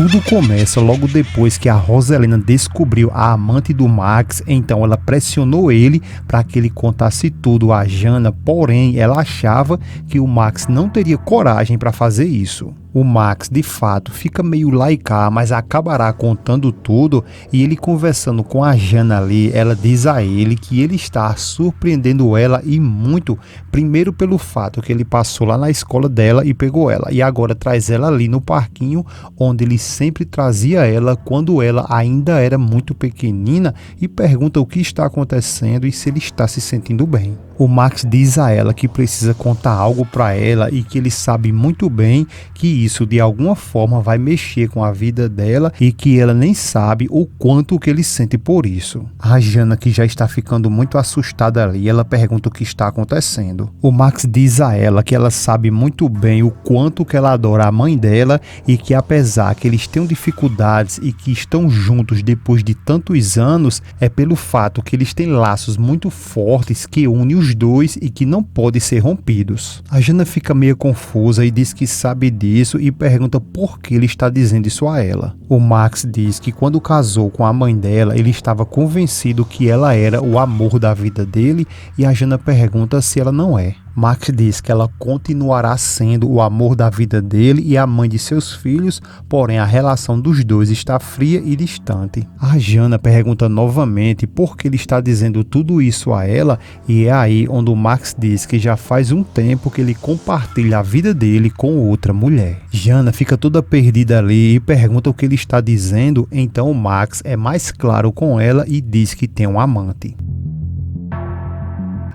tudo começa logo depois que a Roselena descobriu a amante do Max, então ela pressionou ele para que ele contasse tudo a Jana, porém ela achava que o Max não teria coragem para fazer isso. O Max, de fato, fica meio laicar, mas acabará contando tudo, e ele conversando com a Jana ali, ela diz a ele que ele está surpreendendo ela e muito, primeiro pelo fato que ele passou lá na escola dela e pegou ela, e agora traz ela ali no parquinho, onde ele sempre trazia ela quando ela ainda era muito pequenina, e pergunta o que está acontecendo e se ele está se sentindo bem. O Max diz a ela que precisa contar algo para ela e que ele sabe muito bem que isso de alguma forma vai mexer com a vida dela e que ela nem sabe o quanto que ele sente por isso. A Jana, que já está ficando muito assustada ali, ela pergunta o que está acontecendo. O Max diz a ela que ela sabe muito bem o quanto que ela adora a mãe dela e que apesar que eles tenham dificuldades e que estão juntos depois de tantos anos, é pelo fato que eles têm laços muito fortes que unem os dois e que não podem ser rompidos. A Jana fica meio confusa e diz que sabe disso e pergunta por que ele está dizendo isso a ela. O Max diz que quando casou com a mãe dela, ele estava convencido que ela era o amor da vida dele e a Jana pergunta se ela não é. Max diz que ela continuará sendo o amor da vida dele e a mãe de seus filhos, porém a relação dos dois está fria e distante. A Jana pergunta novamente por que ele está dizendo tudo isso a ela e é aí onde o Max diz que já faz um tempo que ele compartilha a vida dele com outra mulher. Jana fica toda perdida ali e pergunta o que ele está dizendo, então o Max é mais claro com ela e diz que tem um amante.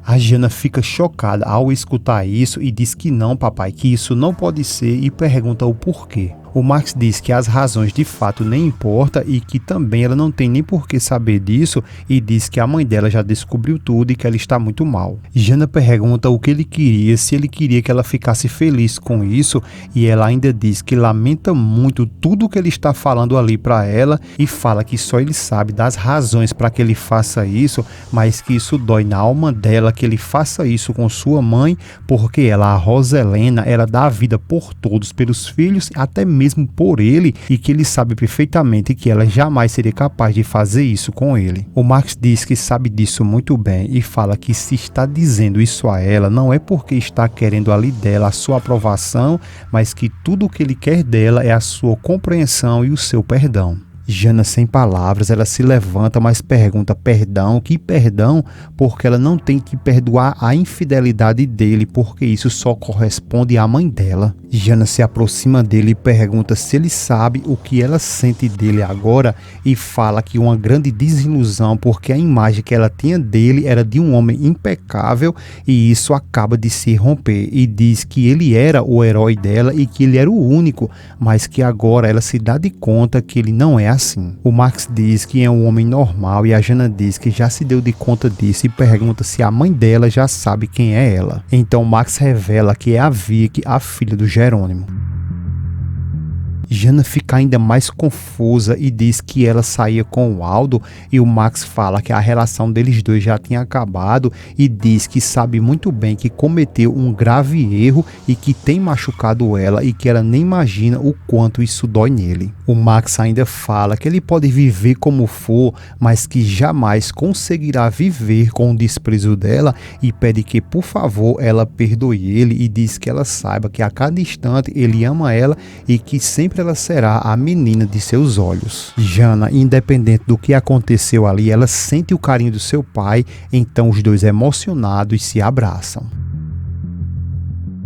A Jana fica chocada ao escutar isso e diz que não, papai, que isso não pode ser e pergunta o porquê. O Max diz que as razões de fato nem importam e que também ela não tem nem por que saber disso e diz que a mãe dela já descobriu tudo e que ela está muito mal. Jana pergunta o que ele queria, se ele queria que ela ficasse feliz com isso e ela ainda diz que lamenta muito tudo que ele está falando ali para ela e fala que só ele sabe das razões para que ele faça isso, mas que isso dói na alma dela que ele faça isso com sua mãe porque ela, a Roselena, ela dá a vida por todos, pelos filhos, até mesmo por ele e que ele sabe perfeitamente que ela jamais seria capaz de fazer isso com ele. O Max diz que sabe disso muito bem e fala que se está dizendo isso a ela não é porque está querendo ali dela a sua aprovação, mas que tudo o que ele quer dela é a sua compreensão e o seu perdão. Jana, sem palavras, ela se levanta, mas pergunta perdão, que perdão? Porque ela não tem que perdoar a infidelidade dele, porque isso só corresponde à mãe dela. Jana se aproxima dele e pergunta se ele sabe o que ela sente dele agora e fala que uma grande desilusão porque a imagem que ela tinha dele era de um homem impecável e isso acaba de se romper e diz que ele era o herói dela e que ele era o único, mas que agora ela se dá de conta que ele não é assim. O Max diz que é um homem normal e a Jana diz que já se deu de conta disso e pergunta se a mãe dela já sabe quem é ela. Então Max revela que é a Vicky, a filha do Jerônimo. Jana fica ainda mais confusa e diz que ela saía com o Aldo e o Max fala que a relação deles dois já tinha acabado e diz que sabe muito bem que cometeu um grave erro e que tem machucado ela e que ela nem imagina o quanto isso dói nele. O Max ainda fala que ele pode viver como for, mas que jamais conseguirá viver com o desprezo dela e pede que por favor ela perdoe ele e diz que ela saiba que a cada instante ele ama ela e que sempre ela será a menina de seus olhos. Jana, independente do que aconteceu ali, ela sente o carinho do seu pai, então os dois emocionados se abraçam.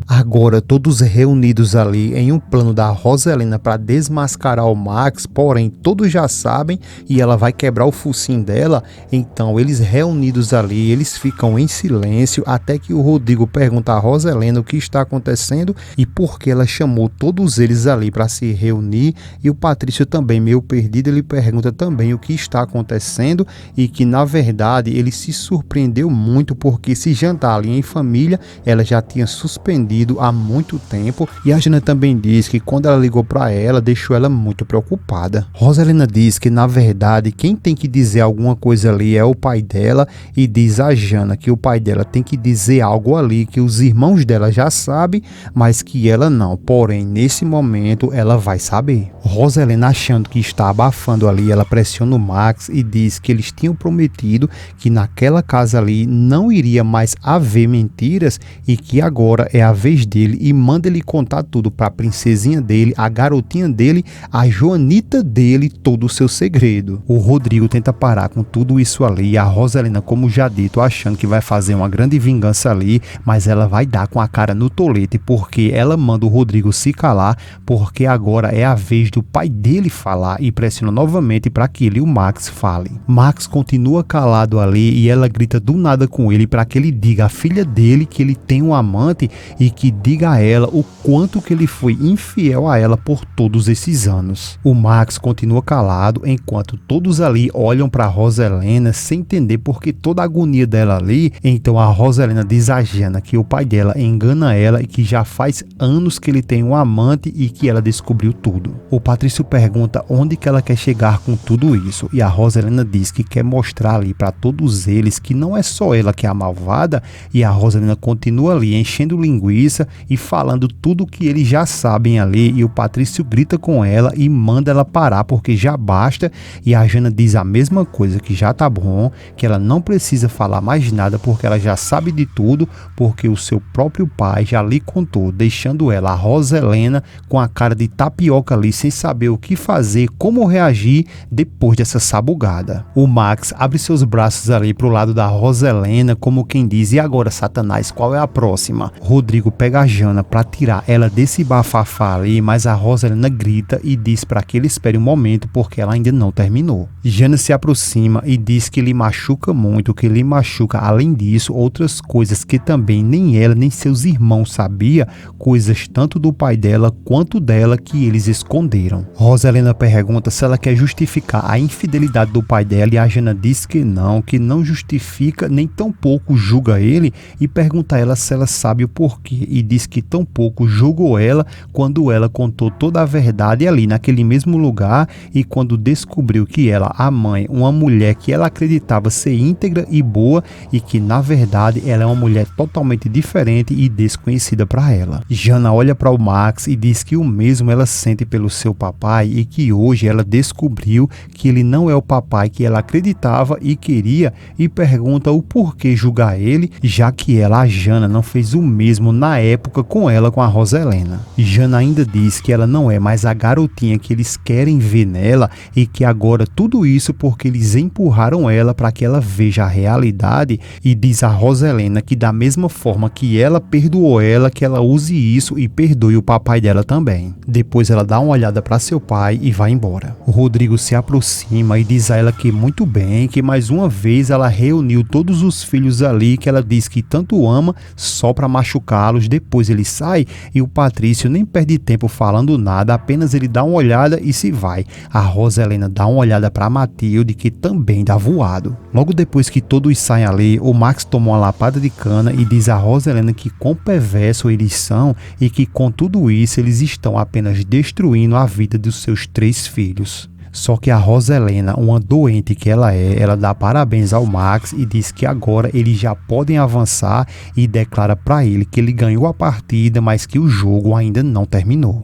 Agora todos reunidos ali em um plano da Roselena para desmascarar o Max, porém todos já sabem e ela vai quebrar o focinho dela, então eles reunidos ali, eles ficam em silêncio até que o Rodrigo pergunta a Roselena o que está acontecendo e por que ela chamou todos eles ali para se reunir e o Patrício também meio perdido, ele pergunta também o que está acontecendo e que na verdade ele se surpreendeu muito porque esse jantar ali em família ela já tinha suspendido sumido há muito tempo e a Jana também diz que quando ela ligou para ela, deixou ela muito preocupada. Rosalina diz que na verdade quem tem que dizer alguma coisa ali é o pai dela e diz a Jana que o pai dela tem que dizer algo ali que os irmãos dela já sabem, mas que ela não. Porém, nesse momento ela vai saber. Rosalina, achando que está abafando ali, ela pressiona o Max e diz que eles tinham prometido que naquela casa ali não iria mais haver mentiras e que agora é a vez dele e manda ele contar tudo para a princesinha dele, a garotinha dele, a Joanita dele, todo o seu segredo. O Rodrigo tenta parar com tudo isso ali e a Rosalina, como já dito, achando que vai fazer uma grande vingança ali, mas ela vai dar com a cara no tolete porque ela manda o Rodrigo se calar porque agora é a vez do pai dele falar e pressiona novamente para que ele e o Max falem. Max continua calado ali e ela grita do nada com ele para que ele diga à filha dele que ele tem um amante e que diga a ela o quanto que ele foi infiel a ela por todos esses anos. O Max continua calado enquanto todos ali olham para Rosalina sem entender porque toda a agonia dela ali. Então a Rosalina diz a Jana que o pai dela engana ela e que já faz anos que ele tem um amante e que ela descobriu tudo. O Patrício pergunta onde que ela quer chegar com tudo isso e a Rosalina diz que quer mostrar ali para todos eles que não é só ela que é a malvada e a Rosalina continua ali enchendo linguiça e falando tudo que eles já sabem ali e o Patrício grita com ela e manda ela parar porque já basta e a Jana diz a mesma coisa, que já tá bom, que ela não precisa falar mais nada porque ela já sabe de tudo porque o seu próprio pai já lhe contou, deixando ela, a Rosalina, com a cara de tapioca ali sem saber o que fazer, como reagir depois dessa sabugada. O Max abre seus braços ali pro lado da Rosalina como quem diz, e agora Satanás, qual é a próxima? Rodrigo pega a Jana para tirar ela desse bafafá ali, mas a Rosalina grita e diz para que ele espere um momento porque ela ainda não terminou. Jana se aproxima e diz que lhe machuca muito, que lhe machuca além disso outras coisas que também nem ela nem seus irmãos sabia, coisas tanto do pai dela quanto dela que eles esconderam. Rosalina pergunta se ela quer justificar a infidelidade do pai dela e a Jana diz que não justifica nem tampouco julga ele e pergunta a ela se ela sabe o porquê e diz que tampouco julgou ela quando ela contou toda a verdade ali naquele mesmo lugar e quando descobriu que ela, a mãe, uma mulher que ela acreditava ser íntegra e boa e que na verdade ela é uma mulher totalmente diferente e desconhecida para ela. Jana olha para o Max e diz que o mesmo ela sente pelo seu papai e que hoje ela descobriu que ele não é o papai que ela acreditava e queria e pergunta o porquê julgar ele, já que ela, a Jana, não fez o mesmo na época com ela, com a Rosalina. Jana ainda diz que ela não é mais a garotinha que eles querem ver nela e que agora tudo isso porque eles empurraram ela para que ela veja a realidade e diz a Rosalina que da mesma forma que ela perdoou ela, que ela use isso e perdoe o papai dela também. Depois ela dá uma olhada para seu pai e vai embora. O Rodrigo se aproxima e diz a ela que muito bem, que mais uma vez ela reuniu todos os filhos ali que ela diz que tanto ama só para machucá-los. Depois ele sai e o Patrício nem perde tempo falando nada, apenas ele dá uma olhada e se vai. A Rosalina dá uma olhada para Matilde, que também dá voado. Logo depois que todos saem ali, o Max toma uma lapada de cana e diz a Rosalina que quão perverso eles são e que com tudo isso eles estão apenas destruindo a vida dos seus 3 filhos. Só que a Rosalina, uma doente que ela é, ela dá parabéns ao Max e diz que agora eles já podem avançar e declara para ele que ele ganhou a partida, mas que o jogo ainda não terminou.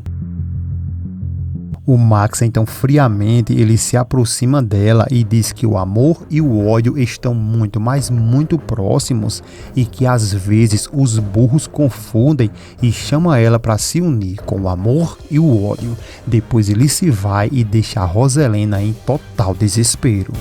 O Max, então, friamente, ele se aproxima dela e diz que o amor e o ódio estão muito, mas muito próximos e que às vezes os burros confundem e chama ela para se unir com o amor e o ódio. Depois ele se vai e deixa a Rosalina em total desespero.